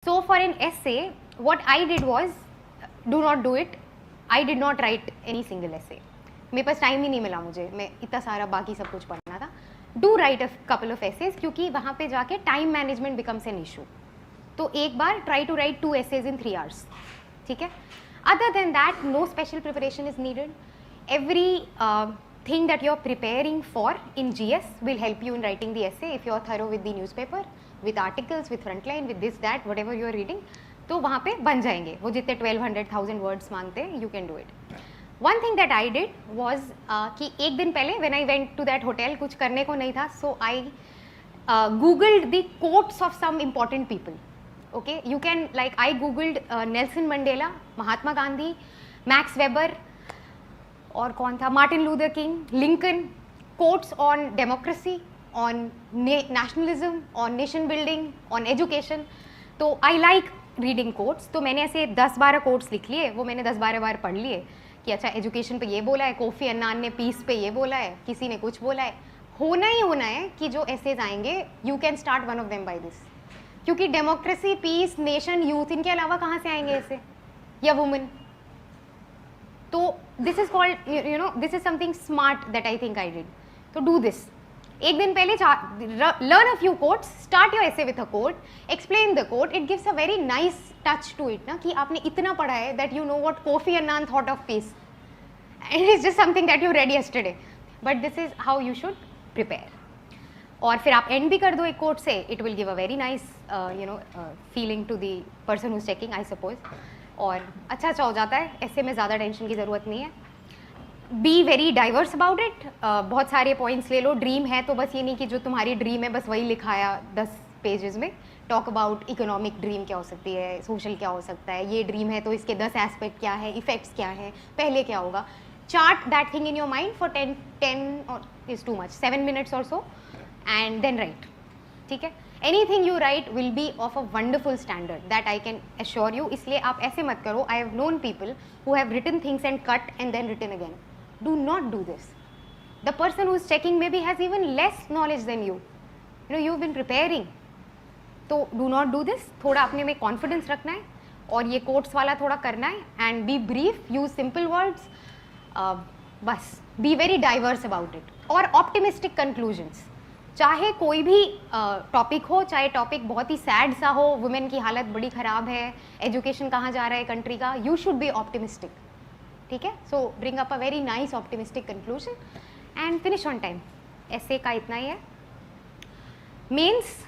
So for an essay, what I did was, do not do it. I did not write any single essay. मेरे पास time ही नहीं मिला मुझे, मैं इतना सारा बाकी सब कुछ पढ़ना था. Do write a couple of essays क्योंकि वहाँ पे जाके time management becomes an issue. तो एक बार try to write 2 essays in 3 hours. ठीक है? Other than that, no special preparation is needed. Every thing that you're preparing for in GS will help you in writing the essay if you're thorough with the newspaper, with articles, with frontline, with this, that, whatever you're reading. तो वहाँ पे बन जाएंगे वो जितने 1200,000 words मांगते हैं, you can do it. One thing that I did was कि एक दिन पहले when I went to that hotel, कुछ करने को नहीं था, so I googled the quotes of some important people. Okay, you can, like, I googled Nelson Mandela, Mahatma Gandhi, Max Weber, और कौन था, Martin Luther King, Lincoln, quotes on democracy, on nationalism, on nation building, on education. तो I like reading quotes. तो मैंने ऐसे 10-12 quotes लिख लिए, वो मैंने 10-12 बार पढ़ लिए कि अच्छा एजुकेशन पे ये बोला है, कोफी अन्नान ने पीस पे ये बोला है, किसी ने कुछ बोला है. होना ही होना है कि जो एसेज आएंगे you can start one of them by this, क्योंकि डेमोक्रेसी, पीस, नेशन, यूथ, इनके अलावा कहाँ से आएंगे ऐसे, या वुमेन. तो this is called, you know, this is something smart that I think I did. तो डू दिस. एक दिन पहले learn a few quotes, start your essay with a quote, explain the quote. It gives a very nice touch to it ना, कि आपने इतना पढ़ा है that you know what Kofi Annan thought of peace, and it is just something that you read yesterday. But this is how you should prepare. और फिर आप and भी कर दो एक कोट से, it will give a very nice you know feeling to the person who is checking, I suppose. और अच्छा हो जाता है, ऐसे में ज़्यादा टेंशन की ज़रूरत नहीं है. Be very diverse about it. बहुत सारे पॉइंट्स ले लो. ड्रीम है तो बस ये नहीं कि जो तुम्हारी ड्रीम है बस वही लिखाया 10 पेजेस में. टॉक अबाउट इकोनॉमिक ड्रीम क्या हो सकती है, सोशल क्या हो सकता है, ये ड्रीम है तो इसके 10 एस्पेक्ट क्या है, इफेक्ट्स क्या है, पहले क्या होगा. Chart that thing in your mind for 10 और इज टू मच, 7 minutes और सो, एंड देन राइट. ठीक है? Anything you write will be of a wonderful standard, that I can assure you. इसलिए आप ऐसे मत करो. I have known people who have written things and cut and then written again. Do not do this. The person who is checking maybe has even less knowledge than you. You know, you've been preparing. तो do not do this. थोड़ा अपने में confidence रखना है और ये quotes वाला थोड़ा करना है, and be brief, use simple words. बस be very diverse about it. और optimistic conclusions. चाहे कोई भी टॉपिक हो, चाहे टॉपिक बहुत ही सैड सा हो, वुमेन की हालत बड़ी ख़राब है, एजुकेशन कहाँ जा रहा है कंट्री का, यू शुड बी ऑप्टिमिस्टिक. ठीक है? सो bring up a very nice optimistic conclusion and finish on time. ऐसे का इतना ही है. मेंस